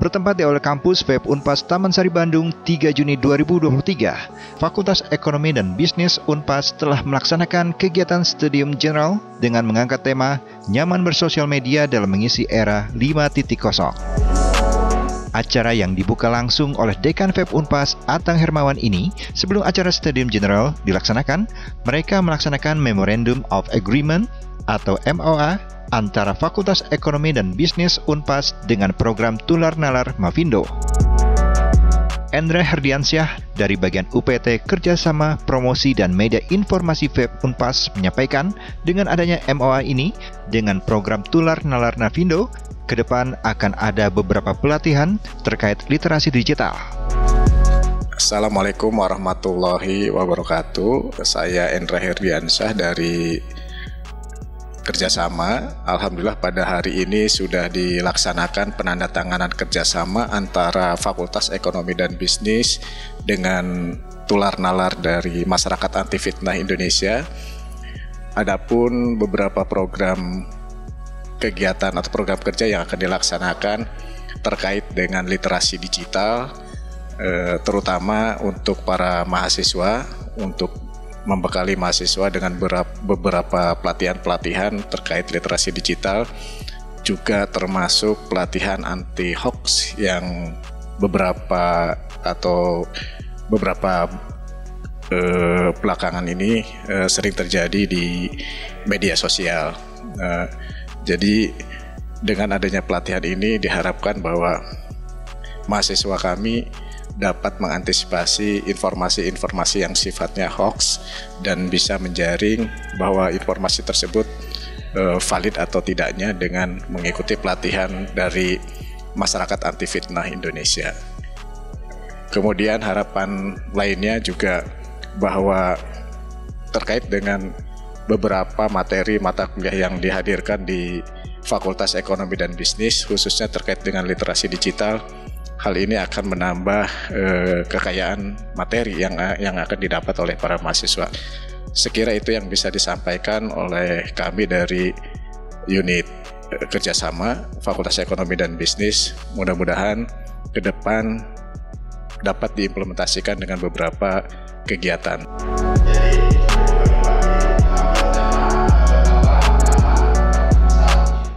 Bertempat di Aula Kampus FEB Unpas Taman Sari Bandung 3 Juni 2023, Fakultas Ekonomi dan Bisnis Unpas telah melaksanakan kegiatan Studium General dengan mengangkat tema Nyaman Bersosial Media dalam Mengisi Era 5.0. Acara yang dibuka langsung oleh Dekan FEB Unpas Atang Hermawan ini, sebelum acara Studium General dilaksanakan, mereka melaksanakan Memorandum of Agreement atau MOA antara Fakultas Ekonomi dan Bisnis Unpas dengan program Tular Nalar Mavindo. Endra Herdiansyah dari bagian UPT Kerjasama Promosi dan Media Informasi FEB Unpas menyampaikan dengan adanya MOA ini dengan program Tular Nalar Mavindo, ke depan akan ada beberapa pelatihan terkait literasi digital. Assalamualaikum warahmatullahi wabarakatuh. Saya Endra Herdiansyah dari Kerjasama. Alhamdulillah pada hari ini sudah dilaksanakan penandatanganan kerjasama antara Fakultas Ekonomi dan Bisnis dengan Tular Nalar dari Masyarakat Anti Fitnah Indonesia. Adapun beberapa program kegiatan atau program kerja yang akan dilaksanakan terkait dengan literasi digital, terutama untuk para mahasiswa, untuk membekali mahasiswa dengan beberapa pelatihan-pelatihan terkait literasi digital, juga termasuk pelatihan anti hoax yang beberapa belakangan ini sering terjadi di media sosial. Jadi dengan adanya pelatihan ini diharapkan bahwa mahasiswa kami dapat mengantisipasi informasi-informasi yang sifatnya hoax dan bisa menjaring bahwa informasi tersebut valid atau tidaknya dengan mengikuti pelatihan dari Masyarakat Anti Fitnah Indonesia. Kemudian harapan lainnya juga bahwa terkait dengan beberapa materi mata kuliah yang dihadirkan di Fakultas Ekonomi dan Bisnis, khususnya terkait dengan literasi digital, hal ini akan menambah kekayaan materi yang akan didapat oleh para mahasiswa. Sekira itu yang bisa disampaikan oleh kami dari unit kerjasama Fakultas Ekonomi dan Bisnis. Mudah-mudahan ke depan dapat diimplementasikan dengan beberapa kegiatan.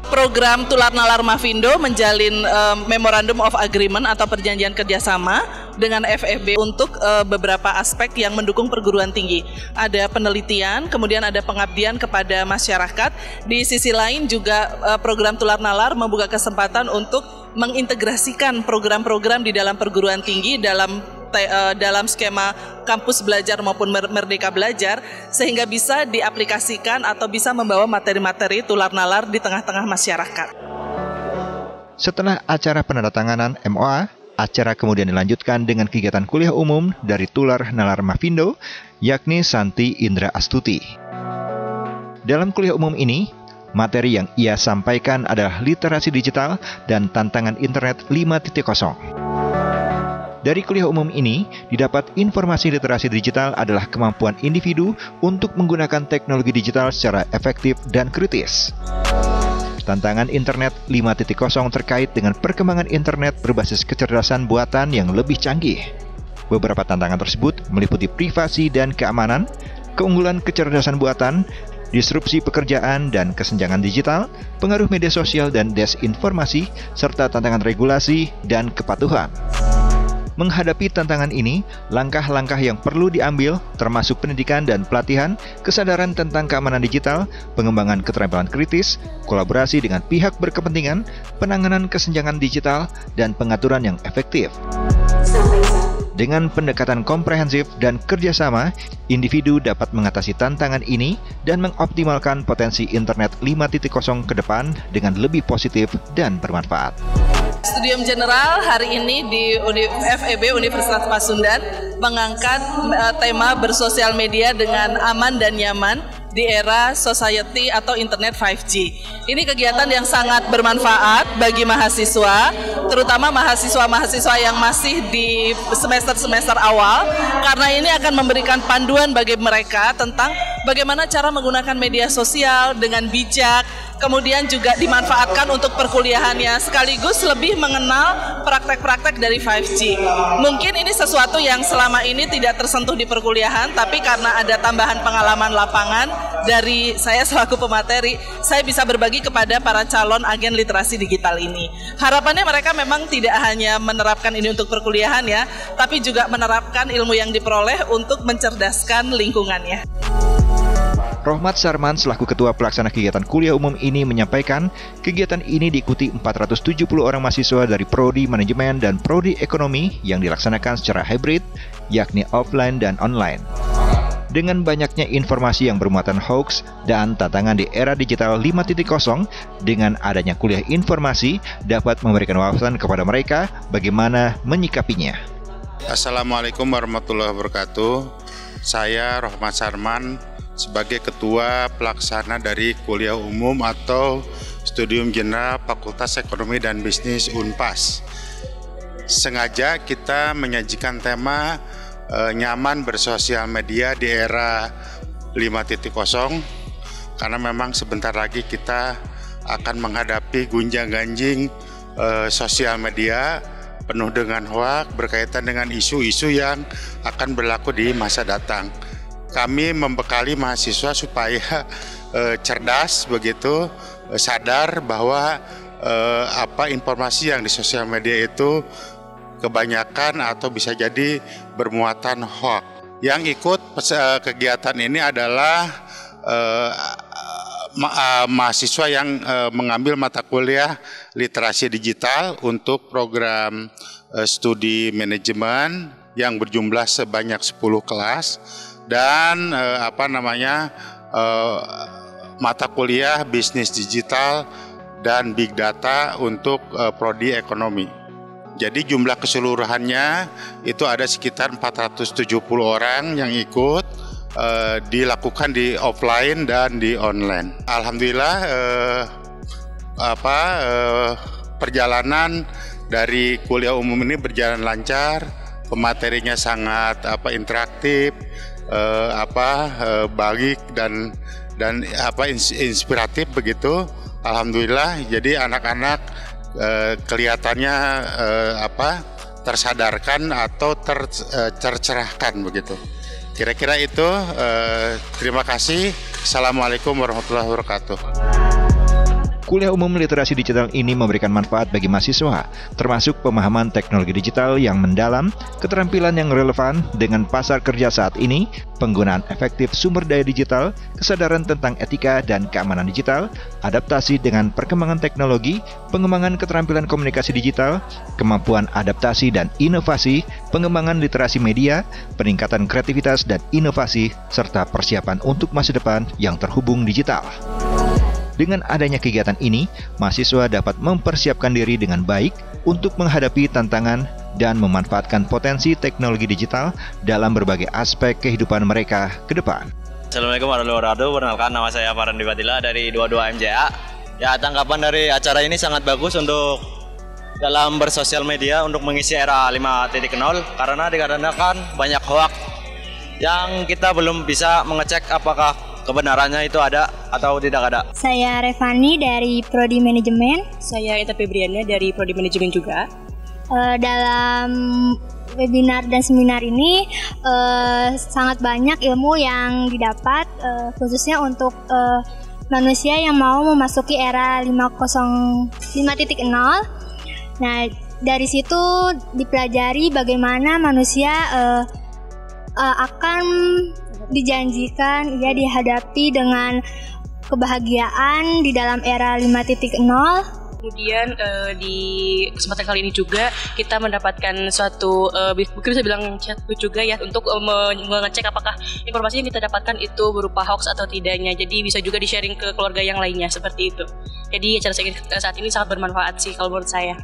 Program Tular Nalar Mavindo menjalin Memorandum of Agreement atau perjanjian kerjasama dengan FEB untuk beberapa aspek yang mendukung perguruan tinggi. Ada penelitian, kemudian ada pengabdian kepada masyarakat. Di sisi lain juga program Tular Nalar membuka kesempatan untuk mengintegrasikan program-program di dalam perguruan tinggi dalam skema kampus belajar maupun merdeka belajar, sehingga bisa diaplikasikan atau bisa membawa materi-materi tular nalar di tengah-tengah masyarakat. Setelah acara penandatanganan MOA, acara kemudian dilanjutkan dengan kegiatan kuliah umum dari Tular Nalar Mavindo, yakni Santi Indra Astuti. Dalam kuliah umum ini, materi yang ia sampaikan adalah literasi digital dan tantangan internet 5.0. Dari kuliah umum ini, didapat informasi literasi digital adalah kemampuan individu untuk menggunakan teknologi digital secara efektif dan kritis. Tantangan internet 5.0 terkait dengan perkembangan internet berbasis kecerdasan buatan yang lebih canggih. Beberapa tantangan tersebut meliputi privasi dan keamanan, keunggulan kecerdasan buatan, disrupsi pekerjaan dan kesenjangan digital, pengaruh media sosial dan desinformasi, serta tantangan regulasi dan kepatuhan. Menghadapi tantangan ini, langkah-langkah yang perlu diambil termasuk pendidikan dan pelatihan, kesadaran tentang keamanan digital, pengembangan keterampilan kritis, kolaborasi dengan pihak berkepentingan, penanganan kesenjangan digital, dan pengaturan yang efektif. Dengan pendekatan komprehensif dan kerjasama, individu dapat mengatasi tantangan ini dan mengoptimalkan potensi internet 5.0 ke depan dengan lebih positif dan bermanfaat. Studium General hari ini di FEB Universitas Pasundan mengangkat tema bersosial media dengan aman dan nyaman di era society atau internet 5G. Ini kegiatan yang sangat bermanfaat bagi mahasiswa, terutama mahasiswa-mahasiswa yang masih di semester-semester awal, karena ini akan memberikan panduan bagi mereka tentang bagaimana cara menggunakan media sosial dengan bijak, kemudian juga dimanfaatkan untuk perkuliahannya, sekaligus lebih mengenal praktek-praktek dari 5G. Mungkin ini sesuatu yang selama ini tidak tersentuh di perkuliahan, tapi karena ada tambahan pengalaman lapangan dari saya selaku pemateri, saya bisa berbagi kepada para calon agen literasi digital ini. Harapannya mereka memang tidak hanya menerapkan ini untuk perkuliahan ya, tapi juga menerapkan ilmu yang diperoleh untuk mencerdaskan lingkungannya. Rohmat Sarman selaku Ketua Pelaksana Kegiatan Kuliah Umum ini menyampaikan, kegiatan ini diikuti 470 orang mahasiswa dari Prodi Manajemen dan Prodi Ekonomi yang dilaksanakan secara hybrid, yakni offline dan online. Dengan banyaknya informasi yang bermuatan hoax dan tantangan di era digital 5.0, dengan adanya kuliah informasi dapat memberikan wawasan kepada mereka bagaimana menyikapinya. Assalamualaikum warahmatullahi wabarakatuh. Saya Rohmat Sarman sebagai Ketua Pelaksana dari Kuliah Umum atau Studium General Fakultas Ekonomi dan Bisnis Unpas. Sengaja kita menyajikan tema nyaman bersosial media di era 5.0 karena memang sebentar lagi kita akan menghadapi gunjang-ganjing sosial media penuh dengan hoaks berkaitan dengan isu-isu yang akan berlaku di masa datang. Kami membekali mahasiswa supaya cerdas begitu, sadar bahwa informasi yang di sosial media itu kebanyakan atau bisa jadi bermuatan hoax. Yang ikut kegiatan ini adalah mahasiswa yang mengambil mata kuliah literasi digital untuk program studi manajemen yang berjumlah sebanyak 10 kelas. Dan mata kuliah bisnis digital dan big data untuk prodi ekonomi. Jadi jumlah keseluruhannya itu ada sekitar 470 orang yang ikut, dilakukan di offline dan di online. Alhamdulillah perjalanan dari kuliah umum ini berjalan lancar, pematerinya sangat interaktif, baik dan inspiratif begitu. Alhamdulillah, jadi anak-anak kelihatannya tersadarkan atau tercerahkan begitu. Kira-kira itu. Terima kasih. Assalamualaikum warahmatullahi wabarakatuh. Kuliah umum literasi digital ini memberikan manfaat bagi mahasiswa, termasuk pemahaman teknologi digital yang mendalam, keterampilan yang relevan dengan pasar kerja saat ini, penggunaan efektif sumber daya digital, kesadaran tentang etika dan keamanan digital, adaptasi dengan perkembangan teknologi, pengembangan keterampilan komunikasi digital, kemampuan adaptasi dan inovasi, pengembangan literasi media, peningkatan kreativitas dan inovasi, serta persiapan untuk masa depan yang terhubung digital. Dengan adanya kegiatan ini, mahasiswa dapat mempersiapkan diri dengan baik untuk menghadapi tantangan dan memanfaatkan potensi teknologi digital dalam berbagai aspek kehidupan mereka ke depan. Assalamualaikum warahmatullahi wabarakatuh. Perkenalkan, nama saya Farandi Batila dari 22 MJA. Ya, tanggapan dari acara ini sangat bagus untuk dalam bersosial media untuk mengisi era 5.0 karena dikarenakan banyak hoax yang kita belum bisa mengecek apakah kebenarannya itu ada atau tidak ada. Saya Revani dari Prodi Manajemen. Saya Eta Febriana dari Prodi Manajemen juga. Dalam webinar dan seminar ini sangat banyak ilmu yang didapat, khususnya untuk manusia yang mau memasuki era 5.0. Nah, dari situ dipelajari bagaimana manusia akan dijanjikan dihadapi dengan kebahagiaan di dalam era 5.0. Kemudian di kesempatan kali ini juga kita mendapatkan suatu mungkin bisa bilang chatbot juga ya untuk mengecek apakah informasi yang kita dapatkan itu berupa hoax atau tidaknya. Jadi bisa juga di-sharing ke keluarga yang lainnya seperti itu. Jadi acara saat ini sangat bermanfaat sih kalau menurut saya.